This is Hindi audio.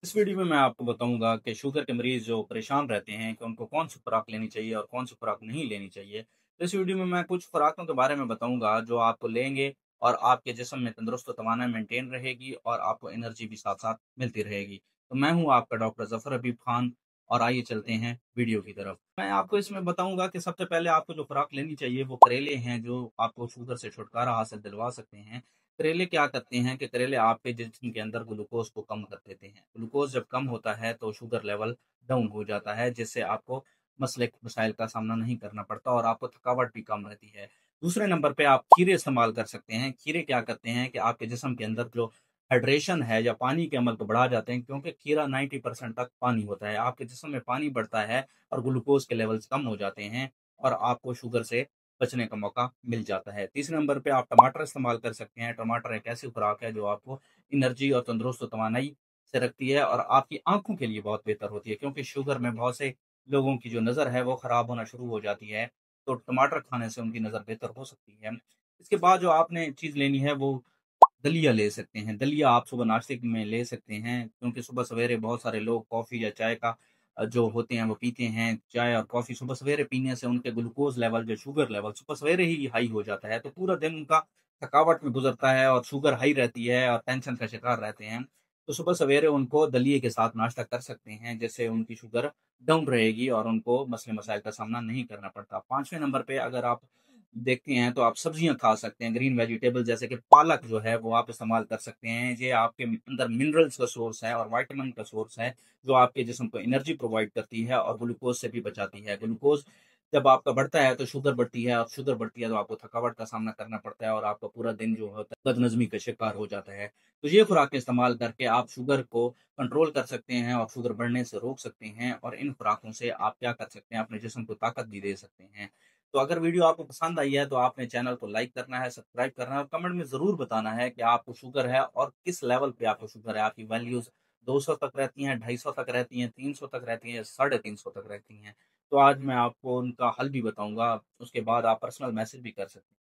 इस वीडियो में मैं आपको बताऊँगा कि शुगर के मरीज़ जो परेशान रहते हैं कि उनको कौन-सी खुराक लेनी चाहिए और कौन-सी खुराक नहीं लेनी चाहिए। तो इस वीडियो में मैं कुछ खुराकों के बारे में बताऊँगा जो आपको लेंगे और आपके जिस्म में तंदुरुस्त और तवानाई मेंटेन रहेगी और आपको एनर्जी भी साथ-साथ मिलती रहेगी। तो मैं हूँ आपका डॉक्टर ज़फ़र हबीब खान और आइए चलते हैं वीडियो की तरफ। मैं आपको इसमें बताऊँगा कि सबसे पहले आपको जो खुराक लेनी चाहिए वो करेले हैं जो आपको शुगर से छुटकारा हासिल दिलवा सकते हैं। करेले क्या करते हैं कि करेले आपके जिस्म के अंदर ग्लूकोज़ को कम कर देते हैं। ग्लूकोज़ जब कम होता है तो शुगर लेवल डाउन हो जाता है, जिससे आपको मसाइल का सामना नहीं करना पड़ता और आपको थकावट भी कम रहती है। दूसरे नंबर पे आप खीरे इस्तेमाल कर सकते हैं। खीरे क्या करते हैं कि आपके जिस्म के अंदर जो हाइड्रेशन है या पानी के अमल को बढ़ा जाते हैं, क्योंकि खीरा 90% तक पानी होता है। आपके जिस्म में पानी बढ़ता है और ग्लूकोज़ के लेवल्स कम हो जाते हैं और आपको शुगर से बचने का मौका मिल जाता है। तीसरे नंबर पे आप टमाटर इस्तेमाल कर सकते हैं। टमाटर एक ऐसी खुराक है जो आपको एनर्जी और तंदुरुस्त और तवानाई से रखती है और आपकी आँखों के लिए बहुत बेहतर होती है, क्योंकि शुगर में बहुत से लोगों की जो नज़र है वो खराब होना शुरू हो जाती है, तो टमाटर खाने से उनकी नज़र बेहतर हो सकती है। इसके बाद जो आपने चीज़ लेनी है वो दलिया ले सकते हैं। दलिया आप सुबह नाश्ते में ले सकते हैं, क्योंकि सुबह सवेरे बहुत सारे लोग कॉफ़ी या चाय का जो होते हैं वो पीते हैं। चाय और कॉफ़ी सुबह सवेरे पीने से उनके ग्लूकोज़ लेवल, जो शुगर लेवल सुबह सवेरे ही हाई हो जाता है, तो पूरा दिन उनका थकावट में गुज़रता है और शुगर हाई रहती है और टेंशन का शिकार रहते हैं। तो सुबह सवेरे उनको दलिए के साथ नाश्ता कर सकते हैं, जिससे उनकी शुगर डाउन रहेगी और उनको मसले-मसाइल का सामना नहीं करना पड़ता। 5वें नंबर पे अगर आप देखते हैं तो आप सब्जियाँ खा सकते हैं, ग्रीन वेजिटेबल जैसे कि पालक जो है वो आप इस्तेमाल कर सकते हैं। ये आपके अंदर मिनरल्स का सोर्स है और विटामिन का सोर्स है, जो आपके जिस्म को एनर्जी प्रोवाइड करती है और ग्लूकोज़ से भी बचाती है। ग्लूकोज़ जब आपका बढ़ता है तो शुगर बढ़ती है और शुगर बढ़ती है तो आपको थकावट का सामना करना पड़ता है और आपका पूरा दिन जो होता है बदहज़मी का शिकार हो जाता है। तो ये खुराकें इस्तेमाल करके आप शुगर को कंट्रोल कर सकते हैं और शुगर बढ़ने से रोक सकते हैं और इन खुराकों से आप क्या कर सकते हैं, अपने जिस्म को ताकत भी दे सकते हैं। तो अगर वीडियो आपको पसंद आई है तो आपने चैनल को लाइक करना है, सब्सक्राइब करना है और कमेंट में ज़रूर बताना है कि आपको शुगर है और किस लेवल पे आपको शुगर है। आपकी वैल्यूज़ 200 तक रहती हैं, 250 तक रहती हैं, 300 तक रहती हैं या 350 तक रहती हैं। तो आज मैं आपको उनका हल भी बताऊँगा, उसके बाद आप पर्सनल मैसेज भी कर सकते हैं।